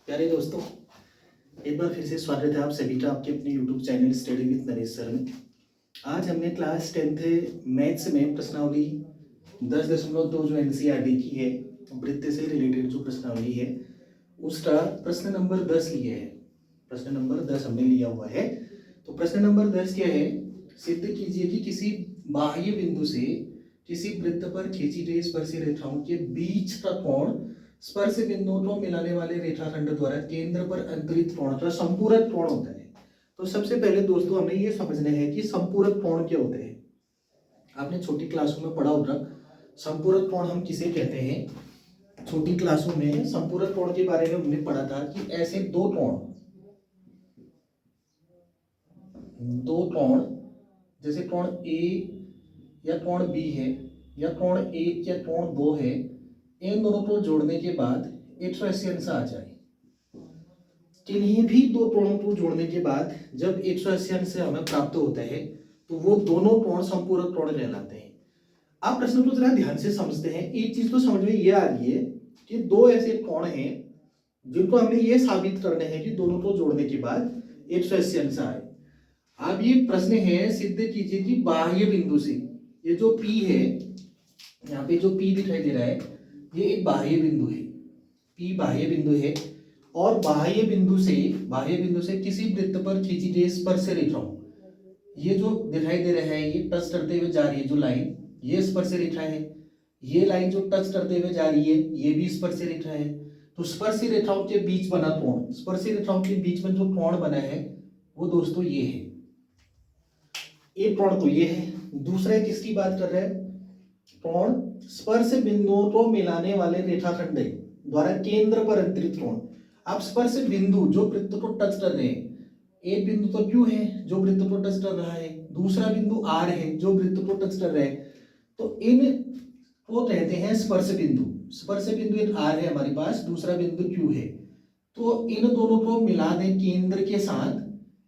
प्यारे दोस्तों, एक बार फिर से स्वागत है आप सभी का आपके अपने YouTube channel study with Naresh sir में। आज हमने क्लास 10th मैथ्स में प्रश्नावली 10.2 जो एनसीईआरटी की है, वृत्त से रिलेटेड जो प्रश्नावली है उसका प्रश्न नंबर 10 लिया है। प्रश्न नंबर 10 हमने लिया हुआ है। तो प्रश्न नंबर 10 क्या है? सिद्ध कीजिए कि किसी बाह्य बिंदु से किसी वृत्त पर खींची गई स्पर्शी रेखाओं के बीच का कोण स्पर्श बिंदुओं को मिलाने वाले रेखाखंड द्वारा केंद्र पर अंतरित कोण का संपूरक कोण होता है। तो सबसे पहले दोस्तों हमें ये समझना है कि संपूरक कोण क्या होते हैं। आपने छोटी क्लासों में पढ़ा होगा संपूरक कोण हम किसे कहते हैं। छोटी क्लासों में संपूरक कोण के बारे में हमने पढ़ा था कि ऐसे दो कोण जैसे कोण ए या कोण बी है या कोण 1 या कोण 2 है, इन दोनों को जोड़ने के बाद एक्सोएसियंस आ जाए। किन्हीं भी दो कोणों को जोड़ने के बाद जब एक्सोएसियंस हमें प्राप्त होता है तो वो दोनों कोण संपूरक कोण कहलाते हैं। आप प्रश्न को जरा ध्यान से समझते हैं। एक चीज तो समझ में ये आ रही है कि दो ऐसे कोण हैं जिनको हमें ये साबित करना है कि दोनों को जोड़ने के बाद एक्सोएसियंस आए। अब ये प्रश्न है, सिद्ध कीजिए कि बाह्य बिंदु से, ये जो P है, यहाँ पे जो P दिखाई दे रहा है ये एक बाह्य बिंदु है। P बाह्य बिंदु है और बाह्य बिंदु से किसी वृत्त पर खींची गई स्पर्श रेखाओं, ये जो दिखाई दे रहा है ये टच करते हुए जा रही है जो लाइन, ये स्पर्श रेखा है। ये लाइन जो टच करते हुए जा रही है ये भी स्पर्श रेखा है। तो स्पर्श रेखाओं के बीच बना कोण, स्पर्श रेखाओं के बीच में जो कोण बना है वो दोस्तों ये है। एक कोण तो ये है। दूसरा किसकी बात कर रहे हैं? कोण स्पर्श बिंदुओं को मिलाने वाले रेखाखंड द्वारा केंद्र पर अंतरित कोण। अब स्पर्श बिंदु जो वृत्त को टच कर रहे हैं, एक बिंदु तो Q है जो वृत्त को टच कर रहा है, दूसरा बिंदु R है जो वृत्त को टच कर रहा है, तो इन को कहते हैं स्पर्श बिंदु। स्पर्श बिंदु एक R है हमारे पास, दूसरा बिंदु Q है। तो इन दोनों को मिला दें केंद्र के साथ।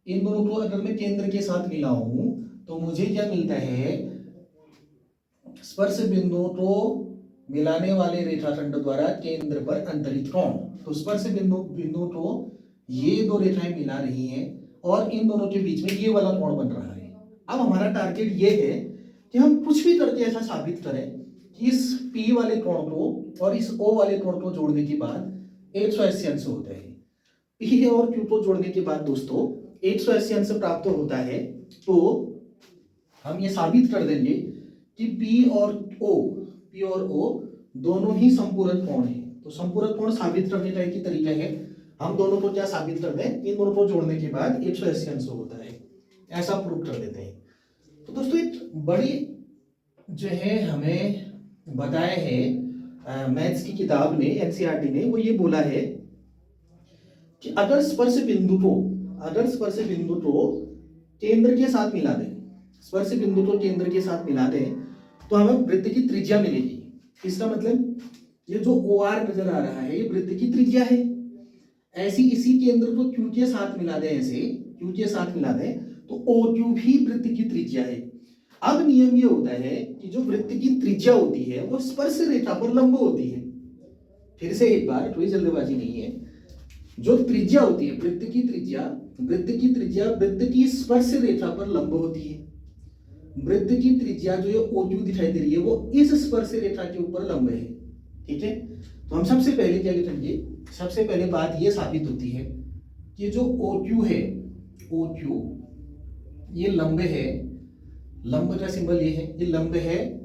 इन दोनों को अगर मैं केंद्र के साथ मिलाऊं तो मुझे क्या मिलता है? स्पर्श बिंदुओं को मिलाने वाले रेखाखंड द्वारा केंद्र पर अंतरित कोण। तो स्पर्श बिंदुओं को ये दो रेखाएं मिला रही हैं और इन दोनों के बीच में ये वाला कोण बन रहा है। अब हमारा टारगेट ये है कि हम कुछ भी करके ऐसा साबित करें कि इस P वाले कोण को और इस O वाले कोण को जोड़ने के बाद एक्सोएसियंस होता है। P और Q को जोड़ने के बाद दोस्तों एक्सोएसियंस प्राप्त होता है। तो हम ये साबित कर देंगे कि P और O दोनों ही संपूरक कोण हैं। तो संपूरक कोण साबित करने का एक ही तरीका है, हम दोनों को क्या साबित कर दें? इन दोनों को जोड़ने के बाद एक्सोएसियंस होता है, ऐसा प्रूव कर देते हैं। तो दोस्तों एक बड़ी जो है हमें बताया है मैथ्स की किताब ने, एनसीईआरटी ने, वो ये बोला है कि अगर स्पर्श बिंदु को केंद्र के साथ मिला दें, स्पर्श बिंदु को केंद्र के साथ मिला दें तो हमें वृत्त की त्रिज्या मिलेगी। इसका मतलब ये जो OR नजर आ रहा है ये वृत्त की त्रिज्या है। ऐसी इसी केंद्र को Q के साथ मिला दें, ऐसे Q के साथ मिला दें तो OQ भी वृत्त की त्रिज्या है। अब नियम ये होता है कि जो वृत्त की त्रिज्या होती है वो स्पर्श रेखा पर लंब होती है। फिर से एक बार, कोई जल्दबाजी नहीं है। जो त्रिज्या होती है वृत्त की त्रिज्या वृत्त की स्पर्श रेखा पर लंब होती है। वृत्त की त्रिज्या जो ये OQ दिखाई दे रही है वो इस स्पर्श रेखा के ऊपर लंब है। ठीक है, तो हम सबसे पहले क्या लिखेंगे? सबसे पहले बात ये साबित होती है कि जो OQ है, OQ ये लंब है। लंब का सिंबल ये है, ये लंब है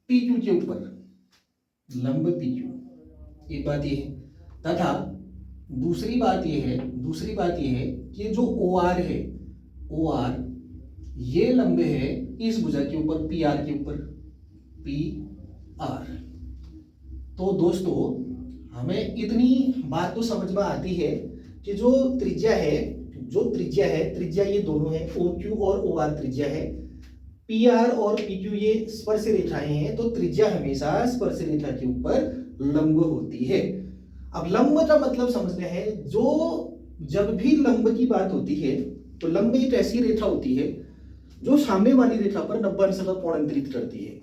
PQ के ऊपर, लंब PQ। एक बात ये है। तथा दूसरी बात ये है कि जो OR है, OR ये लंब है इस भुजा के ऊपर, PR के ऊपर, PR। तो दोस्तों हमें इतनी बात तो समझ में आती है कि जो त्रिज्या ये दोनों है, OQ और OR त्रिज्या है, PR और PQ ये स्पर्श रेखाएं हैं, तो त्रिज्या हमेशा स्पर्श रेखा के ऊपर लंब होती है। अब लंब का मतलब समझना है, जो जब भी लंब की बात होती है तो लंब एक ऐसी रेखा होती है जो सामने वाली रेखा पर 90 अंश का कोण अंतरित करती है।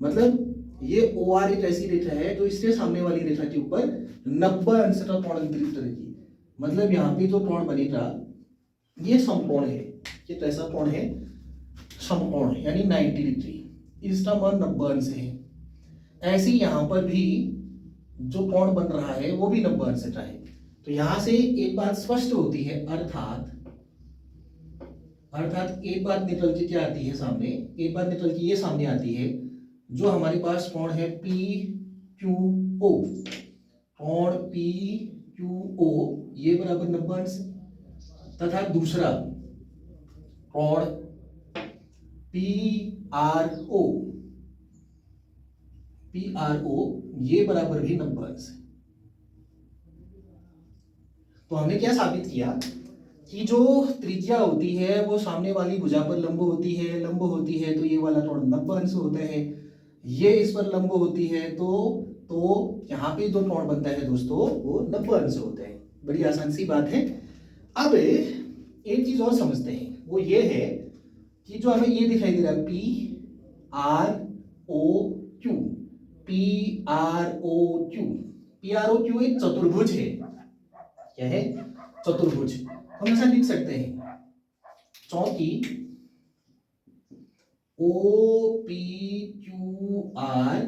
मतलब ये OR एक ऐसी रेखा है जो इसके सामने वाली रेखा के ऊपर 90 अंश का कोण अंतरित करेगी। मतलब यहाँ पे जो कोण बनेगा ये समकोण है, ये कैसा कोण है, समकोण यानी 90 डिग्री, इसका मान 90 अंश है। ऐसे ही यहाँ पर भी जो कोण बन रहा है वो भी 90 अंश का है। तो यहाँ से एक बात स्पष्ट होती है, अर्थात एक बात निकल के क्या आती है सामने, एक बात निकल के ये सामने आती है, जो हमारे पास कोण है पी क्यू ओ, कोण पी क्यू ओ ये बराबर 90 अंश, तथा दूसरा कोण पी आर ओ ये बराबर भी 90 अंश है। तो हमने क्या साबित किया कि जो त्रिज्या होती है वो सामने वाली भुजा पर लंब होती है, तो ये वाला कोण 90 अंश होता है, ये इस पर लंब होती है, तो यहाँ पे जो कोण बनता है दोस्तों वो 90 अंश होता है। बड़ी आसान सी बात है। अब एक चीज और समझते हैं, वो ये है कि जो हमें ये दिखाई दे रहा है पी आर ओ क्यू, एक चतुर्भुज है। क्या है? चतुर्भुज। हम ऐसा लिख सकते हैं, चौकी ओ पी क्यू आर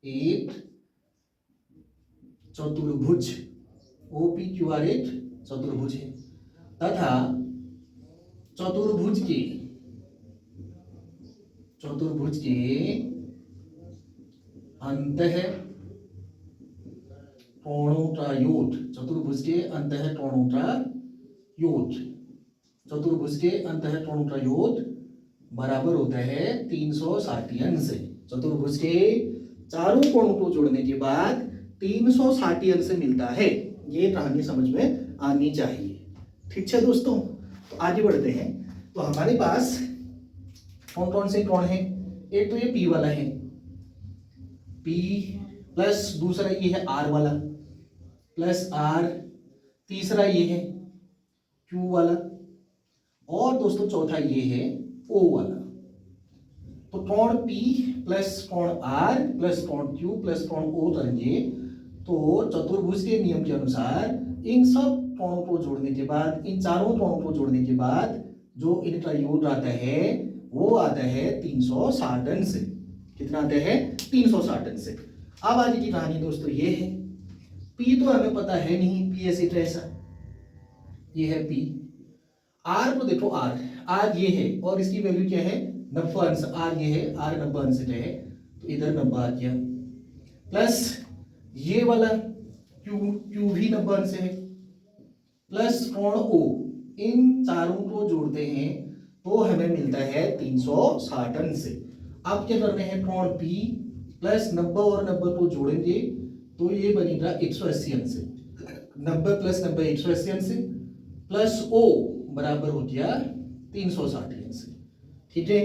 एक चतुर्भुज, ओ पी क्यू आर एक चतुर्भुज है, तथा चतुर्भुज के अंतः कोणों का योग, चतुर्भुज के अंतः कोणों का योग बराबर होता है 360 अंश। चतुर्भुज के चारों कोणों को जोड़ने के बाद 360 अंश मिलता है। ये कहानी समझ में आनी चाहिए। ठीक है दोस्तों, तो आगे बढ़ते हैं। तो हमारे पास कौन कौन से कोण हैं? एक तो ये P वाला है, P प्लस दूसरा ये है R वाला, प्लस R, तीसरा ये है Q वाला, और दोस्तों चौथा ये है O वाला। तो कोण P प्लस कोण R प्लस कोण Q प्लस कोण O करेंगे तो चतुर्भुज के नियम के अनुसार इन सब कोणों को जोड़ने के बाद, इन चारों कोणों को जोड़ने के बाद जो इनका योग आता है वो आता है 360 अंश। कितना आता है? 360 अंश। अब आगे की कहानी दोस्तों ये है, P तो हमें पता है नहीं, P ऐसे कैसा, ये है P। R को देखो, R ये है और इसकी वैल्यू क्या है? 90 अंश। R ये है, R 90 अंश का है, तो इधर 90 आ गया, प्लस ये वाला Q भी 90 अंश है, प्लस कोण O, इन चारों को जोड़ते हैं तो हमें मिलता है 360 अंश। अब क्या करने हैं? कोण P प्लस 90 और 90 को जोड़ेंगे तो ये बनेगा 180 अंश। 90 प्लस 90 180 अंश, प्लस O बराबर हो गया 360 अंश। ठीक है,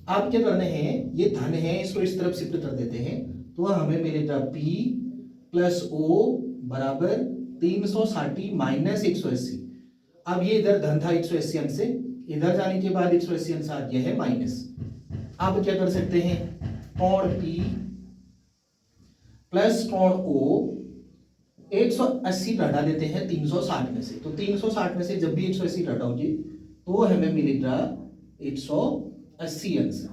अब क्या करने हैं? ये धन है, इसको इस तरफ शिफ्ट कर देते हैं तो हमें मिलेगा P प्लस O बराबर 360 माइनस 180। अब ये इधर धन था 180 अंश से, इधर जाने के बाद 180 अंश आ गया है माइनस। अब क्या कर सकते हैं? कोण P प्लस कोण O 180 घटा देते हैं 360 में से, तो 360 में से जब भी 180 घटाओगे तो हमें मिलेगा 180 अंश।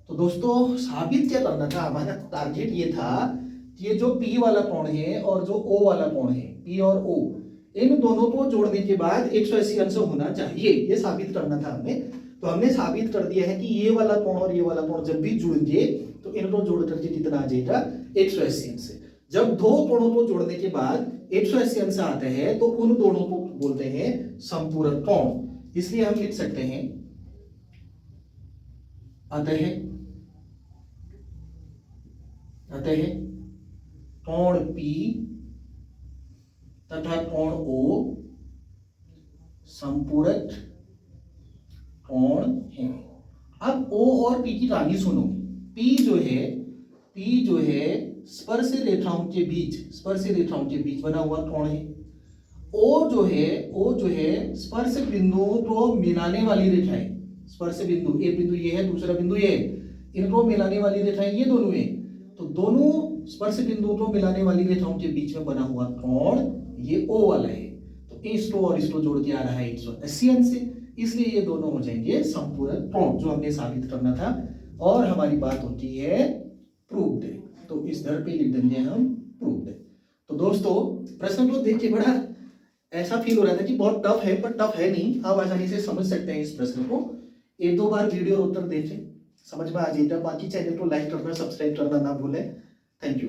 तो दोस्तों साबित क्या करना था? हमारा टारगेट ये था कि ये जो P वाला कोण है और जो O वाला कोण है, P और O, इन दोनों को जोड़ने के बाद 180 अंश होना चाहिए, ये साबित करना था हमें। तो हमने साबित कर दिया है कि ये वाला कोण और ये वाला कोण जब भी जुड़ेंगे तो इनको जोड़ करके कितना आ जाएगा? 180 अंश। जब दो कोणों को जोड़ने के बाद 180 अंश आता है तो उन दोनों को बोलते हैं संपूरक कोण। इसलिए हम लिख सकते हैं अतः कोण P तथा कोण O संपूरक कोण है। अब O और P की कहानी सुनो। P जो है स्पर्श रेखाओं के बीच बना हुआ कोण है। O जो है स्पर्श बिंदुओं को मिलाने वाली रेखा है। स्पर्श बिंदु, एक बिंदु ये है, दूसरा बिंदु ये है, इनको मिलाने वाली रेखाएं ये दोनों है। तो दोनों स्पर्श बिंदुओं को मिलाने वाली रेखाओं के बीच में बना हुआ कोण ये O वाला है। तो इसको और इसको जोड़ के आ रहा है 180 से, इसलिए ये दोनों हो जाएंगे संपूरक त्रोण, जो हमने साबित करना था। और हमारी बात होती है प्रूव्ड, तो इस दर पे लिख देंगे हम प्रूव्ड। तो दोस्तों प्रश्न को देख के बड़ा ऐसा फील हो रहा था कि बहुत टफ है, पर टफ है नहीं, आप आसानी से समझ सकते हैं इस प्रश्न को। एक दो बार वीडियो और उत्तर देखें, समझ में आ जाएगा। बाकी चैनल को लाइक करना, सब्सक्राइब करना ना भूलें। Thank you.